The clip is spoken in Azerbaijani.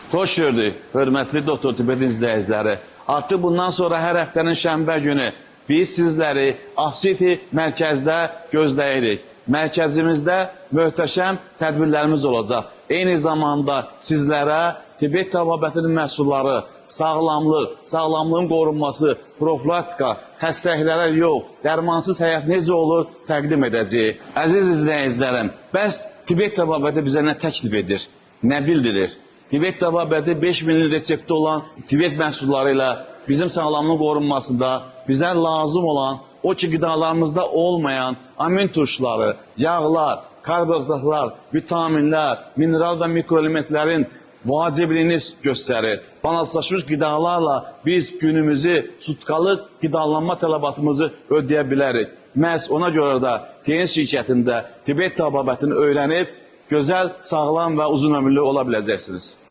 Xoş gördük, hörmətli Doktor Tibet izləyiciləri. Artıq bundan sonra hər həftənin şənbə günü biz sizləri Afsiti mərkəzdə gözləyirik. Mərkəzimizdə möhtəşəm tədbirlərimiz olacaq. Eyni zamanda sizlərə Tibet təbabətinin məhsulları, sağlamlıq, sağlamlığın qorunması, profilaktika, xəstəliklərə yox, dərmansız həyat necə olur təqdim edəcəyik. Əziz izləyicilərim, bəs Tibet təbabəti bizə nə təklif edir, nə bildirir? Tibet təbabəti 5000 resepti olan Tibet məhsulları ilə bizim sağlamlığın qorunmasında bizə lazım olan, o ki qidalarımızda olmayan amin turşuları, yağlar, karbohidratlar, vitaminlər, mineral və mikroelementlərin vacibliyini göstərir. Banallaşmış qidalarla biz günümüzü, sutkalıq qidalanma tələbatımızı ödəyə bilərik. Məhz ona görə də TN şirkətində Tibet təbabətini öyrənib, gözəl, sağlam və uzun ömürlü ola biləcəksiniz.